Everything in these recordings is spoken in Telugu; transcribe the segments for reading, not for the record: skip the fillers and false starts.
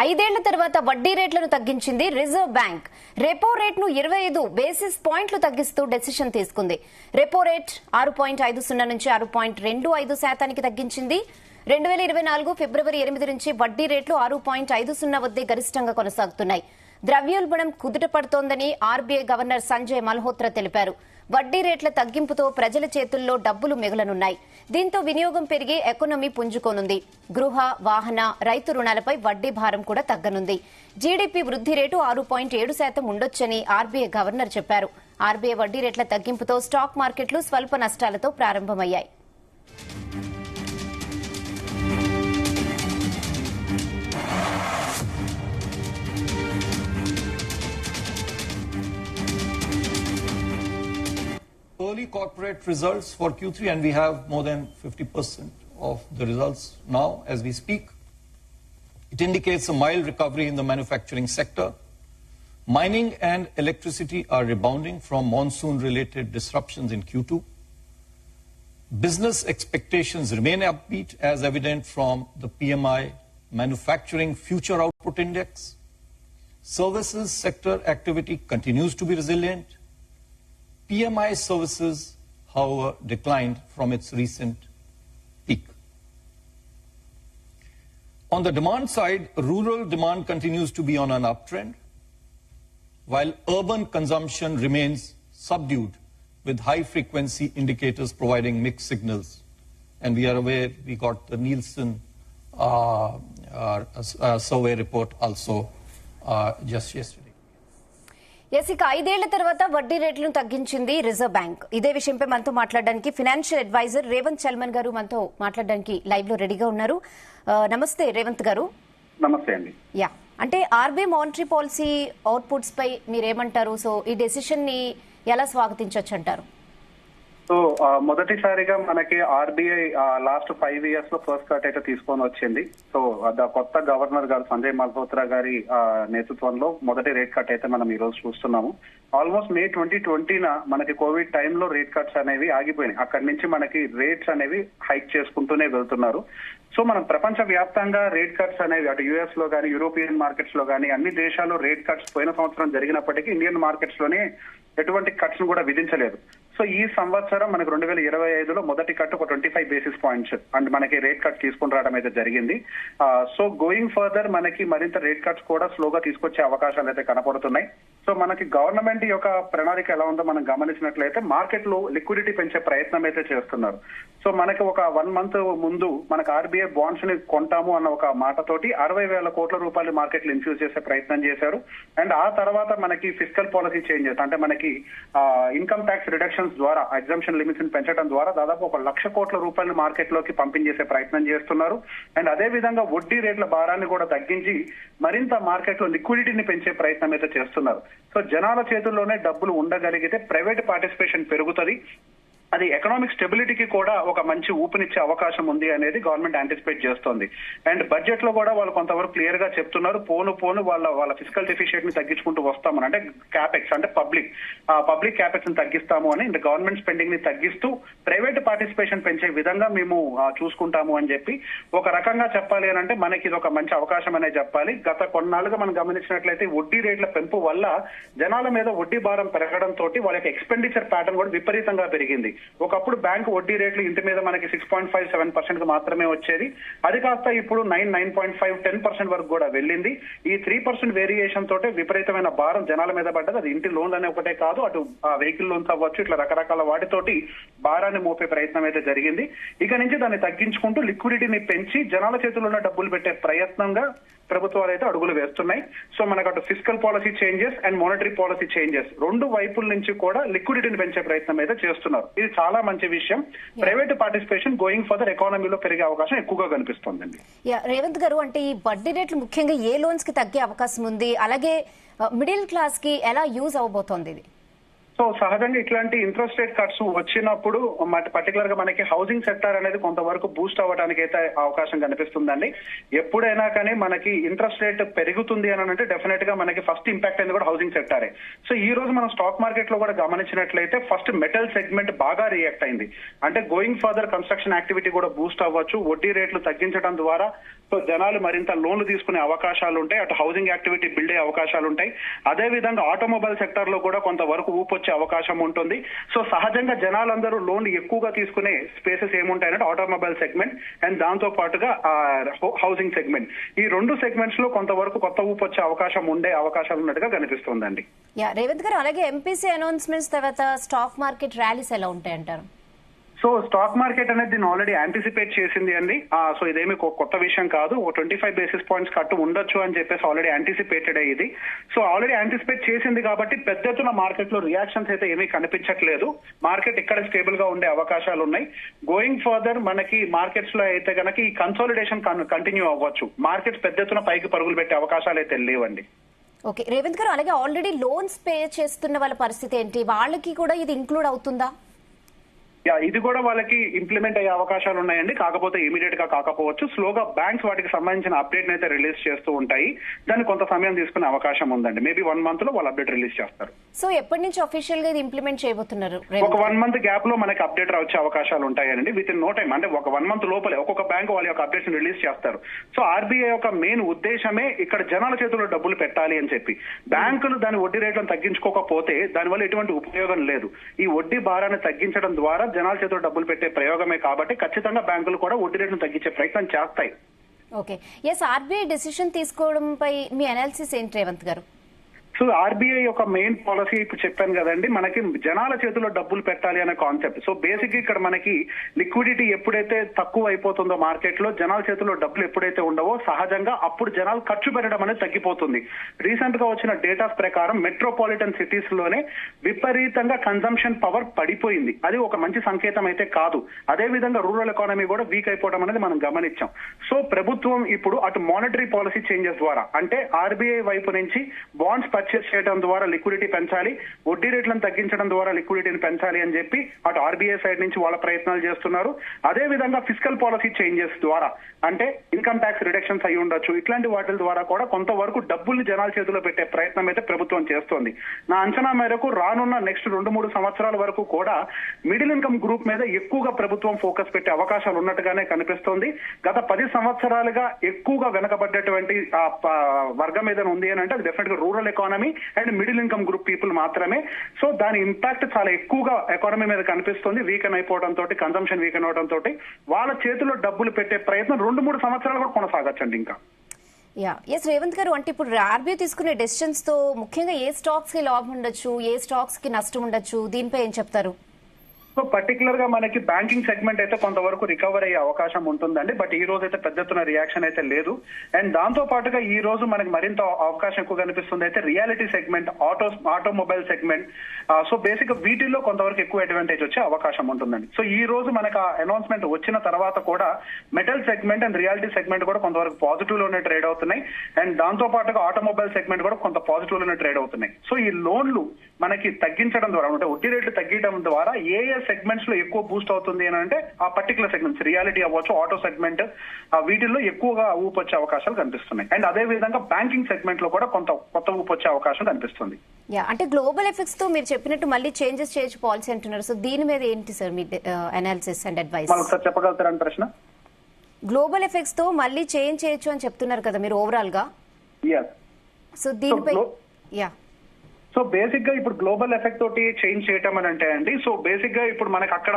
ఐదేళ్ల తర్వాత వడ్డీ రేట్లను తగ్గించింది రిజర్వ్ బ్యాంక్. రెపో రేట్ను 25 బేసిస్ పాయింట్లు తగ్గిస్తూ డెసిషన్ తీసుకుంది. రెపో రేట్ 6.50 నుంచి 6.25% తగ్గించింది. 2024 ఫిబ్రవరి 8 నుంచి వడ్డీ రేట్లు 6.50 వద్దే గరిష్టంగా కొనసాగుతున్నాయి. ద్రవ్యోల్బణం కుదుటపడుతోందని ఆర్బీఐ గవర్నర్ సంజయ్ మల్హోత్రా తెలిపారు. వడ్డీ రేట్ల తగ్గింపుతో ప్రజల చేతుల్లో డబ్బులు మిగలనున్నాయి. దీంతో వినియోగం పెరిగి ఎకానమీ పుంజుకోనుంది. గృహ, వాహన, రైతు రుణాలపై వడ్డీ భారం కూడా తగ్గనుంది. జీడీపీ వృద్ధి రేటు 6.7% ఉండొచ్చని ఆర్బీఐ గవర్నర్ చెప్పారు. ఆర్బీఐ వడ్డీ రేట్ల తగ్గింపుతో స్టాక్ మార్కెట్లు స్వల్ప నష్టాలతో ప్రారంభమయ్యాయి. Early corporate results for Q3, and we have more than 50% of the results now as we speak. It indicates a mild recovery in the manufacturing sector. Mining and electricity are rebounding from monsoon-related disruptions in Q2. Business expectations remain upbeat, as evident from the PMI Manufacturing Future Output Index. Services sector activity continues to be resilient. PMI services, however, declined from its recent peak. On the demand side, rural demand continues to be on an uptrend, while urban consumption remains subdued, with high-frequency indicators providing mixed signals. And we are aware, we got the Nielsen survey report also just yesterday. ఇక 5 ఏళ్ల తర్వాత వడ్డీ రేట్లను తగ్గించింది రిజర్వ్ బ్యాంక్. ఇదే విషయంపై మనతో మాట్లాడడానికి ఫైనాన్షియల్ అడ్వైజర్ రేవంత్ చల్మన్ గారు మనతో మాట్లాడడానికి లైవ్ లో రెడీగా ఉన్నారు. నమస్తే రేవంత్ గారు. నమస్తే అండి. అంటే ఆర్బీఐ మానిటరీ పాలసీ అవుట్పుట్స్ పై మీరేమంటారు? సో ఈ డెసిషన్ ని ఎలా స్వాగతించొచ్చు అంటారు? సో మొదటిసారిగా మనకి ఆర్బీఐ లాస్ట్ 5 years లో ఫస్ట్ కట్ అయితే తీసుకొని వచ్చింది. సో కొత్త గవర్నర్ గారు సంజయ్ మల్హోత్రా గారి నేతృత్వంలో మొదటి రేట్ కట్ అయితే మనం ఈ రోజు చూస్తున్నాము. ఆల్మోస్ట్ మే 2020 మనకి కోవిడ్ టైంలో రేట్ కట్స్ అనేవి ఆగిపోయినాయి. అక్కడి నుంచి మనకి రేట్స్ అనేవి హైక్ చేసుకుంటూనే వెళ్తున్నారు. సో మనం ప్రపంచ వ్యాప్తంగా రేట్ కట్స్ అనేవి అటు యుఎస్ లో కానీ, యూరోపియన్ మార్కెట్స్ లో కానీ అన్ని దేశాల్లో రేట్ కట్స్ పోయిన సంవత్సరం జరిగినప్పటికీ ఇండియన్ మార్కెట్స్ లోనే ఎటువంటి కట్స్ కూడా విధించలేదు. సో ఈ సంవత్సరం మనకు 2025లో మొదటి కట్ ఒక 25 basis points అండ్ మనకి రేట్ కట్ తీసుకుని రావడం అయితే జరిగింది. సో గోయింగ్ ఫర్దర్ మనకి మరింత రేట్ కట్స్ కూడా స్లోగా తీసుకొచ్చే అవకాశాలు అయితే కనపడుతున్నాయి. సో మనకి గవర్నమెంట్ యొక్క ప్రణాళిక ఎలా ఉందో మనం గమనించినట్లయితే మార్కెట్ లో లిక్విడిటీ పెంచే ప్రయత్నం అయితే చేస్తున్నారు. సో మనకి ఒక 1 month ముందు మనకు ఆర్బీఐ బాండ్స్ ని కొంటాము అన్న ఒక మాటతోటి 60,000 కోట్ల రూపాయలు మార్కెట్ లో ఇన్ఫ్యూజ్ చేసే ప్రయత్నం చేశారు. అండ్ ఆ తర్వాత మనకి ఫిస్కల్ పాలసీ చేంజెస్ అంటే మనకి ఇన్కమ్ ట్యాక్స్ రిడక్షన్స్ ద్వారా ఎగ్జంప్షన్ లిమిట్స్ ని పెంచడం ద్వారా దాదాపు 1,00,000 కోట్ల రూపాయలు మార్కెట్ లోకి పంపించేసే ప్రయత్నం చేస్తున్నారు. అండ్ అదే విధంగా వడ్డీ రేట్ల భారాన్ని కూడా తగ్గించి మరింత మార్కెట్ లో లిక్విడిటీని పెంచే ప్రయత్నం అయితే చేస్తున్నారు. సో జనాల చేతుల్లోనే డబ్బులు ఉండగలిగితే ప్రైవేట్ పార్టిసిపేషన్ పెరుగుతుంది. అది ఎకనామిక్ స్టెబిలిటీకి కూడా ఒక మంచి ఊపునిచ్చే అవకాశం ఉంది అనేది గవర్నమెంట్ యాంటిసిపేట్ చేస్తోంది. అండ్ బడ్జెట్ లో కూడా వాళ్ళు కొంతవరకు క్లియర్ గా చెప్తున్నారు, పోను వాళ్ళ ఫిజికల్ డెఫిషియట్ ని తగ్గించుకుంటూ వస్తామని, అంటే క్యాపెక్స్ అంటే పబ్లిక్ క్యాపెక్స్ ని తగ్గిస్తాము అని, గవర్నమెంట్ స్పెండింగ్ ని తగ్గిస్తూ ప్రైవేట్ పార్టిసిపేషన్ పెంచే విధంగా మేము చూసుకుంటాము అని చెప్పి ఒక రకంగా చెప్పాలి అని అంటే మనకి ఇది ఒక మంచి అవకాశం అనే చెప్పాలి. గత కొన్నాళ్ళుగా మనం గమనించినట్లయితే వడ్డీ రేట్ల పెంపు వల్ల జనాల మీద వడ్డీ భారం పెరగడం తోటి వాళ్ళ ఎక్స్పెండిచర్ ప్యాటర్న్ కూడా విపరీతంగా పెరిగింది. ఒకప్పుడు బ్యాంకు వడ్డీ రేట్లు ఇంటి మీద మనకి 6.57% మాత్రమే వచ్చేది. అది కాస్త ఇప్పుడు 9.5, 10% వరకు కూడా వెళ్ళింది. ఈ 3% వేరియేషన్ తోటే విపరీతమైన భారం జనాల మీద పడ్డది. అది ఇంటి లోన్లు అనే ఒకటే కాదు, అటు వెహికల్ లోన్స్ అవ్వచ్చు, ఇట్లా రకరకాల వాటితోటి భారాన్ని మోపే ప్రయత్నం అయితే జరిగింది. ఇక నుంచి దాన్ని తగ్గించుకుంటూ లిక్విడిటీని పెంచి జనాల చేతుల్లో ఉన్న డబ్బులు పెట్టే ప్రయత్నంగా ప్రభుత్వాలు అయితే అడుగులు వేస్తున్నాయి. సో మనకు అటు physical policy changes and monetary policy changes రెండు వైపుల నుంచి కూడా లిక్విడిటీని పెంచే ప్రయత్నం అయితే చేస్తున్నారు. ఇది చాలా మంచి విషయం. ప్రైవేట్ పార్టిసిపేషన్ గోయింగ్ ఫర్దర్ ఎకానమీలో పెరిగే అవకాశం ఎక్కువగా కనిపిస్తోందండి. రేవంత్ గారు, అంటే ఈ వడ్డీ రేట్లు ముఖ్యంగా ఏ లోన్స్ కి తగ్గే అవకాశం ఉంది, అలాగే మిడిల్ క్లాస్ కి ఎలా యూజ్ అవబోతోంది ఇది? సో సహజంగా ఇట్లాంటి ఇంట్రెస్ట్ రేట్ కట్స్ వచ్చినప్పుడు పర్టికులర్ గా మనకి హౌసింగ్ సెక్టర్ అనేది కొంతవరకు బూస్ట్ అవ్వడానికి అయితే అవకాశం కనిపిస్తుందండి. ఎప్పుడైనా కానీ మనకి ఇంట్రెస్ట్ రేట్ పెరుగుతుంది అని అంటే డెఫినెట్ గా మనకి ఫస్ట్ ఇంపాక్ట్ అయింది కూడా హౌసింగ్ సెక్టారే. సో ఈ రోజు మనం స్టాక్ మార్కెట్ లో కూడా గమనించినట్లయితే ఫస్ట్ మెటల్ సెగ్మెంట్ బాగా రియాక్ట్ అయింది. అంటే గోయింగ్ ఫర్దర్ కన్స్ట్రక్షన్ యాక్టివిటీ కూడా బూస్ట్ అవ్వచ్చు. వడ్డీ రేట్లు తగ్గించడం ద్వారా సో జనాలు మరింత లోన్లు తీసుకునే అవకాశాలు ఉంటాయి. అటు హౌసింగ్ యాక్టివిటీ బిల్డ్ అయ్యే అవకాశాలు ఉంటాయి. అదే విధంగా ఆటోమొబైల్ సెక్టర్ లో కూడా కొంతవరకు ఊపొచ్చే అవకాశం ఉంటుంది. సో సహజంగా జనాలందరూ లోన్లు ఎక్కువగా తీసుకునే స్పేసెస్ ఏముంటాయంటే ఆటోమొబైల్ సెగ్మెంట్ అండ్ దాంతో పాటుగా హౌసింగ్ సెగ్మెంట్. ఈ రెండు సెగ్మెంట్స్ లో కొంతవరకు కొత్త ఊపొచ్చే అవకాశం ఉండే అవకాశాలు ఉన్నట్టుగా కనిపిస్తుందండి. రేవంత్ గారు, అలాగే ఎంపీసీ అనౌన్స్మెంట్స్ తర్వాత స్టాక్ మార్కెట్ ర్యాలీస్ ఎలా ఉంటాయంటారు? సో స్టాక్ మార్కెట్ అనేది దీన్ని ఆల్రెడీ యాంటిసిపేట్ చేసింది అండి. సో ఇదేమి కొత్త విషయం కాదు. 25 బేసిస్ పాయింట్స్ కట్టు ఉండొచ్చు అని చెప్పేసి ఆల్రెడీ యాంటిసిపేటెడ్ ఇది. సో ఆల్రెడీ యాంటిసిపేట్ చేసింది కాబట్టి పెద్ద ఎత్తున మార్కెట్ లో రియాక్షన్స్ అయితే ఏమీ కనిపించట్లేదు. మార్కెట్ ఇక్కడ స్టేబుల్ గా ఉండే అవకాశాలు ఉన్నాయి. గోయింగ్ ఫర్దర్ మనకి మార్కెట్స్ లో అయితే కనుక ఈ కన్సాలిడేషన్ కంటిన్యూ అవ్వచ్చు. మార్కెట్స్ పెద్ద ఎత్తున పైకి పరుగులు పెట్టే అవకాశాలు అయితే లేవండి. ఓకే రేవంత్ గారు, అలాగే ఆల్రెడీ లోన్స్ పే చేస్తున్న వాళ్ళ పరిస్థితి ఏంటి? వాళ్ళకి కూడా ఇది ఇంక్లూడ్ అవుతుందా? ఇది కూడా వాళ్ళకి ఇంప్లిమెంట్ అయ్యే అవకాశాలు ఉన్నాయండి. కాకపోతే ఇమీడియట్ గా కాకపోవచ్చు. స్లోగా బ్యాంక్స్ వాటికి సంబంధించిన అప్డేట్ అయితే రిలీజ్ చేస్తూ ఉంటాయి. దాన్ని కొంత సమయం తీసుకునే అవకాశం ఉందండి. మేబీ 1 month లో వాళ్ళు అప్డేట్ రిలీజ్ చేస్తారు. సో ఎప్పటి నుంచి అఫీషియల్ గా ఇది ఇంప్లిమెంట్ చేయబోతున్నారు? ఒక 1 month గ్యాప్ లో మనకి అప్డేట్ వచ్చే అవకాశాలు ఉంటాయండి. విత్ ఇన్ నో టైం, అంటే ఒక 1 month లోపలే ఒక్కొక్క బ్యాంక్ వాళ్ళ యొక్క అప్డేట్స్ రిలీజ్ చేస్తారు. సో ఆర్బీఐ యొక్క మెయిన్ ఉద్దేశమే ఇక్కడ జనాల చేతుల్లో డబ్బులు పెట్టాలి అని చెప్పి. బ్యాంకులు దాని వడ్డీ రేట్లను తగ్గించుకోకపోతే దానివల్ల ఎటువంటి ఉపయోగం లేదు. ఈ వడ్డీ భారాన్ని తగ్గించడం ద్వారా జనాల చేతిలో డబ్బులు పెట్టే ప్రయోగమే కాబట్టి ఖచ్చితంగా బ్యాంకులు కూడా వడ్డీ రేట్లను తగ్గించే ప్రయత్నం చేస్తాయి. ఓకే, ఆర్బీఐ డెసిషన్ తీసుకోవడంపై మీ అనాలిసిస్ ఏంటి రేవంత్ గారు? సో ఆర్బీఐ యొక్క మెయిన్ పాలసీ ఇప్పుడు చెప్పాను కదండి, మనకి జనాల చేతిలో డబ్బులు పెట్టాలి అనే కాన్సెప్ట్. సో బేసిక్ ఇక్కడ మనకి లిక్విడిటీ ఎప్పుడైతే తక్కువ అయిపోతుందో మార్కెట్ లో, జనాల చేతిలో డబ్బులు ఎప్పుడైతే ఉండవో సహజంగా అప్పుడు జనాలు ఖర్చు పెట్టడం అనేది తగ్గిపోతుంది. రీసెంట్ గా వచ్చిన డేటాస్ ప్రకారం మెట్రోపాలిటన్ సిటీస్ లోనే విపరీతంగా కన్సంప్షన్ పవర్ పడిపోయింది. అది ఒక మంచి సంకేతం అయితే కాదు. అదే విధంగా రూరల్ ఎకానమీ కూడా వీక్ అయిపోవడం అనేది మనం గమనించాం. సో ప్రభుత్వం ఇప్పుడు అటు మానిటరీ పాలసీ చేంజెస్ ద్వారా, అంటే ఆర్బీఐ వైపు నుంచి బాండ్స్ పర్చేస్ చేయడం ద్వారా లిక్విడిటీ పెంచాలి, వడ్డీ రేట్లను తగ్గించడం ద్వారా లిక్విడిటీని పెంచాలి అని చెప్పి అటు ఆర్బీఐ సైడ్ నుంచి వాళ్ళ ప్రయత్నాలు చేస్తున్నారు. అదే విధంగా ఫిస్కల్ పాలసీ చేంజెస్ ద్వారా, అంటే ఇన్కమ్ ట్యాక్స్ రిడక్షన్స్ అయి ఉండొచ్చు, ఇట్లాంటి వాటి ద్వారా కూడా కొంతవరకు డబ్బుల్ని జనాల చేతిలో పెట్టే ప్రయత్నం అయితే ప్రభుత్వం చేస్తోంది. నా అంచనా మేరకు రానున్న నెక్స్ట్ 2-3 సంవత్సరాల వరకు కూడా మిడిల్ ఇన్కమ్ గ్రూప్ మీద ఎక్కువగా ప్రభుత్వం ఫోకస్ పెట్టే అవకాశాలు ఉన్నట్టుగానే కనిపిస్తోంది. గత 10 సంవత్సరాలుగా ఎక్కువగా వెనకబడ్డటువంటి వర్గం ఏదైనా ఉంది అని అంటే అది డెఫినెట్ గా rural economy and middle income group people మాత్రమే. సో దాని ఇంపాక్ట్ చాలా ఎక్కువగా ఎకానమీ మీద కనిపిస్తుంది. వీకెన్ అయిపోవడంతో, కన్సంప్షన్ వీకెన్ అవడంతో వాళ్ళ చేతిలో డబ్బులు పెట్టే ప్రయత్నం 2-3 సంవత్సరాలు కూడా కొనసాగచ్చండి ఇంకా. రేవంత్ గారు, అంటే ఇప్పుడు ఆర్బీఐ తీసుకునే డెసిషన్స్ తో ముఖ్యంగా ఏ స్టాక్స్ కి లాభం ఉండొచ్చు, ఏ స్టాక్స్ కి నష్టం ఉండొచ్చు, దీనిపై ఏం చెప్తారు? సో పర్టికులర్ గా మనకి బ్యాంకింగ్ సెగ్మెంట్ అయితే కొంతవరకు రికవర్ అయ్యే అవకాశం ఉంటుందండి. బట్ ఈ రోజు అయితే పెద్ద ఎత్తున రియాక్షన్ అయితే లేదు. అండ్ దాంతో పాటుగా ఈ రోజు మనకి మరింత అవకాశం ఎక్కువ కనిపిస్తుంది అయితే reality segment, automobile segment. So basic గా వీటిల్లో కొంతవరకు ఎక్కువ అడ్వాంటేజ్ వచ్చే అవకాశం ఉంటుందండి. సో ఈ రోజు మనకు ఆ అనౌన్స్మెంట్ వచ్చిన తర్వాత కూడా metal segment and reality segment కూడా కొంతవరకు పాజిటివ్ లోనే ట్రేడ్ అవుతున్నాయి. అండ్ దాంతో పాటుగా ఆటోమొబైల్ సెగ్మెంట్ కూడా కొంత పాజిటివ్ లోనే ట్రేడ్ అవుతున్నాయి. సో ఈ లోన్లు మనకి తగ్గించడం ద్వారా, అంటే వడ్డీ రేట్లు తగ్గడం ద్వారా ఏ సెగ్మెంట్స్ లో ఎక్కువ బూస్ట్ అవుతుంది అని అంటే ఆ పర్టికులర్ సెగ్మెంట్స్, రియాలిటీ అవ్వచ్చు, ఆటో సెగ్మెంట్, వీటిల్లో ఎక్కువగా ఊపు వచ్చే అవకాశాలు కనిపిస్తున్నాయి. అండ్ అదే విధంగా బ్యాంకింగ్ సెగ్మెంట్ లో కూడా కొత్త ఊపు వచ్చే అవకాశం కనిపిస్తుంది. అంటే గ్లోబల్ ఎఫెక్ట్స్ తో మీరు చెప్పినట్టు మళ్ళీ చేంజెస్ చేయొచ్చు పాలసీ అంటున్నారు. సో దీని మీద ఏంటి sir me analysis and advice? ఒకసారి చెప్పగలుగుతారని ప్రశ్న. గ్లోబల్ ఎఫెక్ట్స్ తో మళ్ళీ చేంజ్ చేయొచ్చు అని చెప్తున్నారు కదా మీరు ఓవరాల్ గా. సో దీనిపై సో బేసిక్ గా ఇప్పుడు గ్లోబల్ ఎఫెక్ట్ తోటి చేంజ్ చేయటం అని అంటే అండి, సో బేసిక్ గా ఇప్పుడు మనకి అక్కడ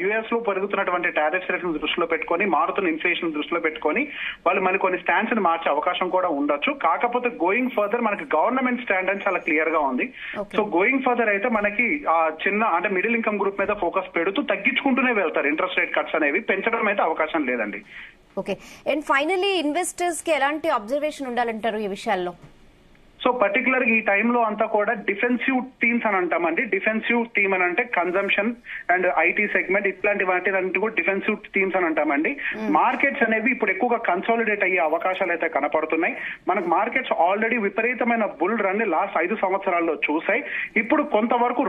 యుఎస్ లో పెరుగుతున్నటువంటి టారిఫ్స్ రేట్లను దృష్టిలో పెట్టుకొని, మారుతున్న ఇన్ఫ్లేషన్ దృష్టిలో పెట్టుకొని వాళ్ళు మనకి కొన్ని స్టాండ్స్ ని మార్చే అవకాశం కూడా ఉండొచ్చు. కాకపోతే గోయింగ్ ఫర్దర్ మనకి గవర్నమెంట్ స్టాండ్ అని చాలా క్లియర్ గా ఉంది. సో గోయింగ్ ఫర్దర్ అయితే మనకి చిన్న, అంటే మిడిల్ ఇన్కమ్ గ్రూప్ మీద ఫోకస్ పెడుతూ తగ్గించుకుంటూనే వెళ్తారు. ఇంట్రెస్ట్ రేట్ కట్స్ అనేవి పెంచడం అయితే అవకాశం లేదండి. ఓకే, అండ్ ఫైనలీ ఇన్వెస్టర్స్ కి ఎలాంటి అబ్జర్వేషన్ ఉండాలంటారు ఈ విషయాల్లో? సో పర్టికులర్ ఈ టైంలో అంతా కూడా డిఫెన్సివ్ థీమ్స్ అని అంటామండి. డిఫెన్సివ్ థీమ్ అని అంటే కన్జంప్షన్ అండ్ ఐటీ సెగ్మెంట్ ఇట్లాంటి వాటి కూడా డిఫెన్సివ్ థీమ్స్ అని అంటామండి. మార్కెట్స్ అనేవి ఇప్పుడు ఎక్కువగా కన్సాలిడేట్ అయ్యే అవకాశాలు అయితే కనపడుతున్నాయి. మనకు మార్కెట్స్ ఆల్రెడీ విపరీతమైన బుల్ రన్ లాస్ట్ 5 సంవత్సరాల్లో చూసాయి. ఇప్పుడు కొంతవరకు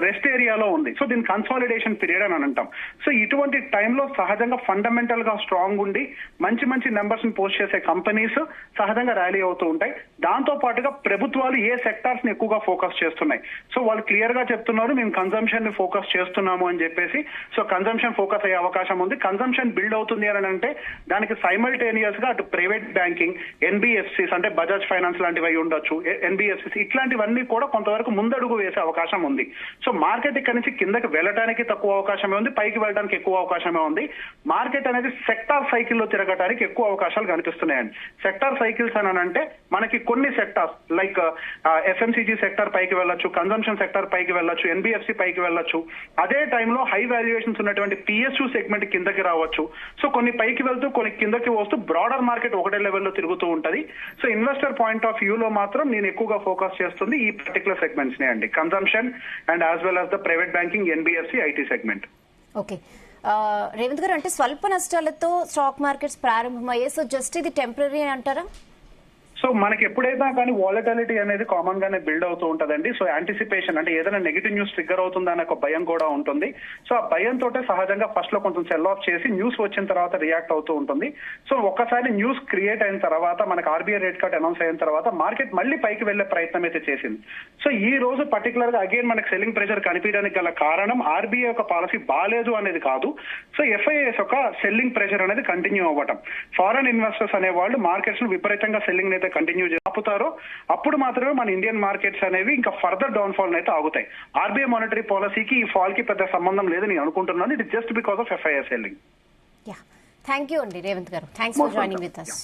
రెస్ట్ ఏరియాలో ఉంది. సో దీని కన్సాలిడేషన్ పీరియడ్ అని అంటాం. సో ఇటువంటి టైంలో సహజంగా ఫండమెంటల్ గా స్ట్రాంగ్ ఉండి మంచి నెంబర్స్ ని పోస్ట్ చేసే కంపెనీస్ సహజంగా ర్యాలీ అవుతూ ఉంటాయి. దాంతో పాటుగా ప్రభుత్వాలు ఏ సెక్టార్స్ ని ఎక్కువగా ఫోకస్ చేస్తున్నాయి. సో వాళ్ళు క్లియర్ గా చెప్తున్నారు మేము కన్జంప్షన్ ని ఫోకస్ చేస్తున్నాము అని చెప్పేసి. సో కన్జంప్షన్ ఫోకస్ అయ్యే అవకాశం ఉంది. కన్జంప్షన్ బిల్డ్ అవుతుంది అని అంటే దానికి సైమల్టేనియస్ గా అటు ప్రైవేట్ బ్యాంకింగ్, ఎన్బిఎఫ్సిస్ అంటే బజాజ్ ఫైనాన్స్ లాంటివి అయి ఉండొచ్చు, ఎన్బిఎఫ్సిస్ ఇట్లాంటివన్నీ కూడా కొంతవరకు ముందడుగు వేసే అవకాశం ఉంది. సో మార్కెట్ ఇక్కడ నుంచి కిందకి వెళ్ళడానికి తక్కువ అవకాశమే ఉంది, పైకి వెళ్ళడానికి ఎక్కువ అవకాశమే ఉంది. మార్కెట్ అనేది సెక్టార్ సైకిల్లో తిరగడానికి ఎక్కువ అవకాశాలు కనిపిస్తున్నాయండి. సెక్టార్ సైకిల్స్ అని అంటే మనకి కొన్ని సెక్టార్స్ లైక్ ఎఫ్ఎంసీజీ సెక్టర్ పైకి వెళ్ళొచ్చు, కన్జంప్షన్ సెక్టర్ పైకి వెళ్ళొచ్చు, ఎన్బిఎఫ్సి పైకి వెళ్ళొచ్చు. అదే టైంలో హై వాల్యుయేషన్స్ ఉన్నటువంటి పిఎస్యు సెగ్మెంట్ కిందకి రావచ్చు. సో కొన్ని పైకి వెళ్తూ కొన్ని కిందకి వస్తూ బ్రాడర్ మార్కెట్ ఒకటే లెవెల్లో తిరుగుతూ ఉంటది. సో ఇన్వెస్టర్ పాయింట్ ఆఫ్ వ్యూలో మాత్రం నేను ఎక్కువగా ఫోకస్ చేస్తుంది ఈ పర్టికులర్ సెగ్మెంట్స్ నే అండి, consumption and as well as the private banking, NBFC, IT segment. Okay Revanth గారు, అంటే స్వల్ప నష్టాలతో స్టాక్ మార్కెట్స్ ప్రారంభమయ్యాయి. సో జస్ట్ ఇది టెంపరీ అంటారా? సో మనకి ఎప్పుడైనా కానీ వాలటాలిటీ అనేది కామన్ గానే బిల్డ్ అవుతూ ఉంటదండి. సో యాంటిసిపేషన్ అంటే ఏదైనా నెగిటివ్ న్యూస్ ట్రిగ్గర్ అవుతుందనే ఒక భయం కూడా ఉంటుంది. సో ఆ భయంతో సహజంగా ఫస్ట్ లో కొంచెం సెల్ ఆఫ్ చేసి న్యూస్ వచ్చిన తర్వాత రియాక్ట్ అవుతూ ఉంటుంది. సో ఒక్కసారి న్యూస్ క్రియేట్ అయిన తర్వాత మనకు ఆర్బీఐ రేట్ కట్ అనౌన్స్ అయిన తర్వాత మార్కెట్ మళ్ళీ పైకి వెళ్లే ప్రయత్నం అయితే చేసింది. సో ఈ రోజు పర్టికులర్ గా అగైన్ మనకు సెల్లింగ్ ప్రెషర్ కనిపించడానికి గల కారణం ఆర్బీఐ యొక్క పాలసీ బాలేదు అనేది కాదు. సో ఎఫ్ఐఎస్ ఒక సెల్లింగ్ ప్రెషర్ అనేది కంటిన్యూ అవ్వటం. ఫారెన్ ఇన్వెస్టర్స్ అనే వాళ్ళు మార్కెట్స్ ను విపరీతంగా సెల్లింగ్ అయితే కంటిన్యూ ఆపుతారో అప్పుడు మాత్రమే మన ఇండియన్ మార్కెట్స్ అనేవి ఇంకా ఫర్దర్ డౌన్ ఫాల్ అయితే ఆగుతాయి. ఆర్బీఐ మానిటరీ పాలసీకి ఈ ఫాల్ కి పెద్ద సంబంధం లేదని నేను అనుకుంటున్నాను. It just because of FIS selling. Thank you అండి రేవంత్ గారు. Thanks for joining with us.